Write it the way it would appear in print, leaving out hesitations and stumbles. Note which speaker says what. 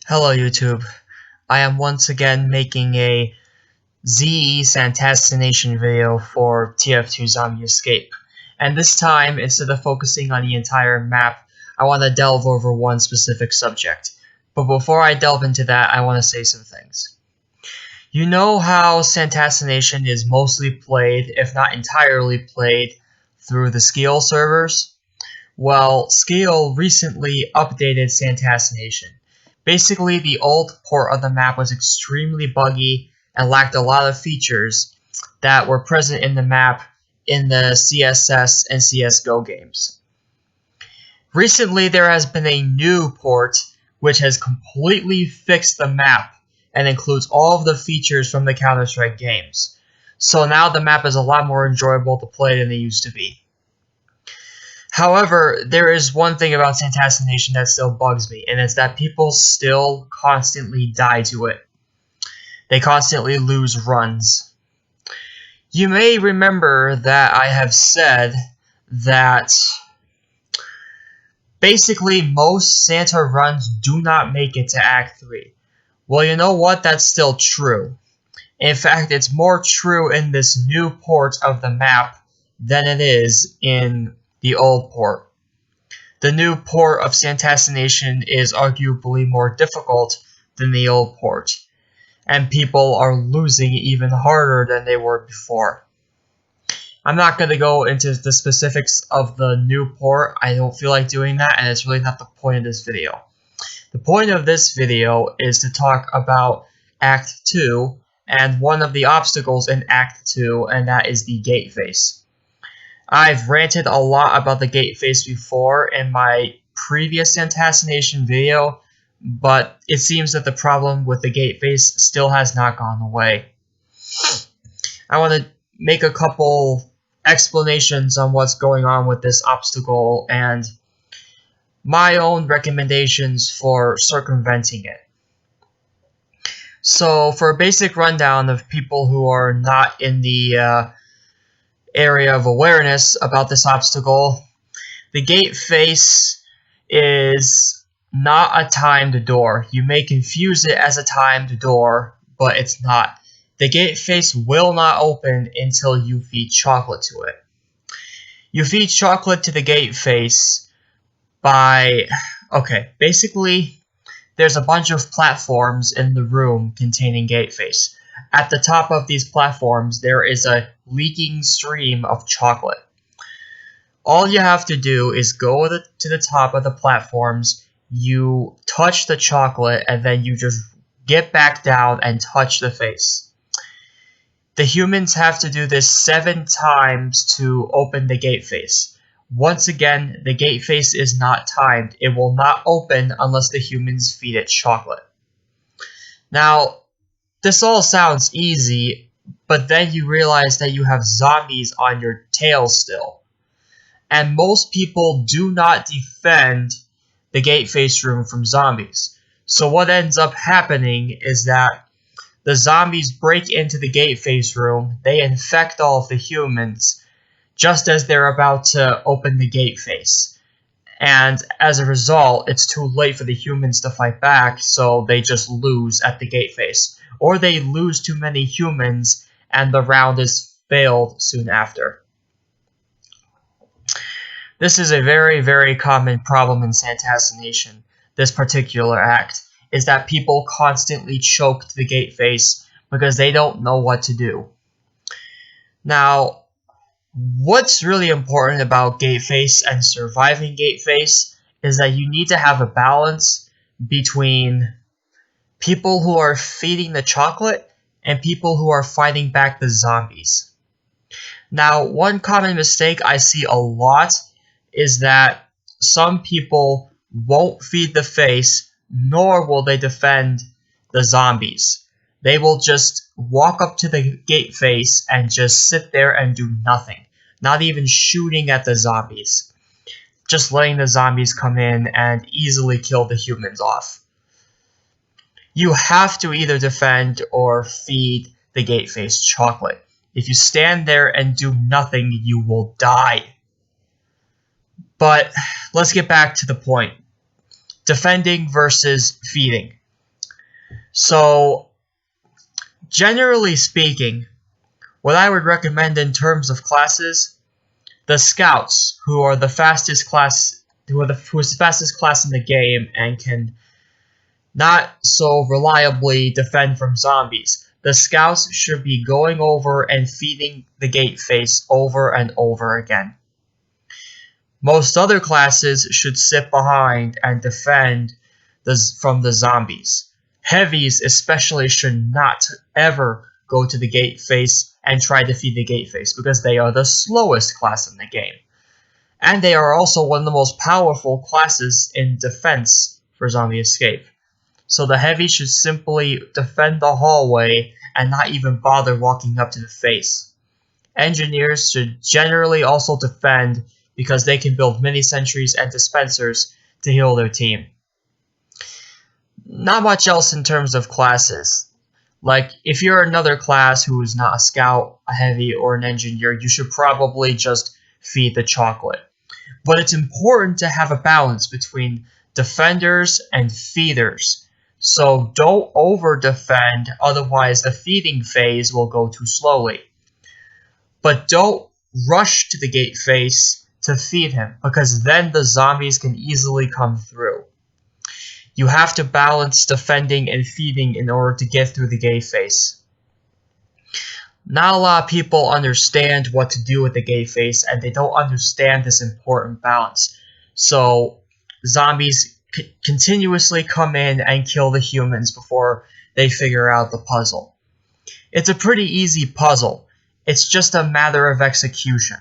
Speaker 1: Hello YouTube. I am once again making a ZE Santassination video for TF2 Zombie Escape. And this time, instead of focusing on the entire map, I want to delve over one specific subject. But before I delve into that, I want to say some things. You know how Santassination is mostly played, if not entirely played, through the Skeel servers? Well, Skeel recently updated Santassination. Basically, the old port of the map was extremely buggy and lacked a lot of features that were present in the map in the CSS and CSGO games. Recently, there has been a new port which has completely fixed the map and includes all of the features from the Counter-Strike games. So now the map is a lot more enjoyable to play than it used to be. However, there is one thing about Santassination that still bugs me, and it's that people still constantly die to it. They constantly lose runs. You may remember that I have said that basically most Santa runs do not make it to Act 3. Well, you know what? That's still true. In fact, it's more true in this new port of the map than it is in the old port. The new port of Santassination is arguably more difficult than the old port, and people are losing even harder than they were before. I'm not going to go into the specifics of the new port. I don't feel like doing that, and it's really not the point of this video. The point of this video is to talk about Act 2 and one of the obstacles in Act 2, and that is the Gateface. I've ranted a lot about the Gateface before in my previous Santassination video, but it seems that the problem with the Gateface still has not gone away. I want to make a couple explanations on what's going on with this obstacle and my own recommendations for circumventing it. So, for a basic rundown of people who are not in the area of awareness about this obstacle, the Gateface is not a timed door. You may confuse it as a timed door, but it's not. The Gateface will not open until you feed chocolate to it. You feed chocolate to the Gateface by... Okay, basically, there's a bunch of platforms in the room containing Gateface. At the top of these platforms, there is a leaking stream of chocolate. All you have to do is go to the top of the platforms, you touch the chocolate, and then you just get back down and touch the face. The humans have to do this 7 times to open the Gateface. Once again, the Gateface is not timed. It will not open unless the humans feed it chocolate. Now, this all sounds easy, but then you realize that you have zombies on your tail still. And most people do not defend the Gateface room from zombies. So what ends up happening is that the zombies break into the Gateface room, they infect all of the humans, just as they're about to open the Gateface. And as a result, it's too late for the humans to fight back, so they just lose at the Gateface. Or they lose too many humans, and the round is failed soon after. This is a very, very common problem in Santassination. This particular act is that people constantly choke to the Gateface because they don't know what to do. Now, what's really important about Gateface and surviving Gateface is that you need to have a balance between people who are feeding the chocolate and people who are fighting back the zombies. Now, one common mistake I see a lot is that some people won't feed the face, nor will they defend the zombies. They will just walk up to the Gateface and just sit there and do nothing. Not even shooting at the zombies. Just letting the zombies come in and easily kill the humans off. You have to either defend or feed the Gateface chocolate. If you stand there and do nothing, you will die. But let's get back to the point. Defending versus feeding. So, generally speaking, what I would recommend in terms of classes, the scouts, who are the fastest class, who is the fastest class in the game and can not so reliably defend from zombies. The scouts should be going over and feeding the Gateface over and over again. Most other classes should sit behind and defend from the zombies. Heavies especially should not ever go to the Gateface and try to feed the Gateface because they are the slowest class in the game. And they are also one of the most powerful classes in defense for Zombie Escape. So the heavy should simply defend the hallway and not even bother walking up to the face. Engineers should generally also defend because they can build mini-sentries and dispensers to heal their team. Not much else in terms of classes. Like, if you're another class who is not a scout, a heavy, or an engineer, you should probably just feed the chocolate. But it's important to have a balance between defenders and feeders. So don't over-defend, otherwise the feeding phase will go too slowly. But don't rush to the Gateface to feed him, because then the zombies can easily come through. You have to balance defending and feeding in order to get through the Gateface. Not a lot of people understand what to do with the Gateface, and they don't understand this important balance. So zombies continuously come in and kill the humans before they figure out the puzzle. It's a pretty easy puzzle. It's just a matter of execution.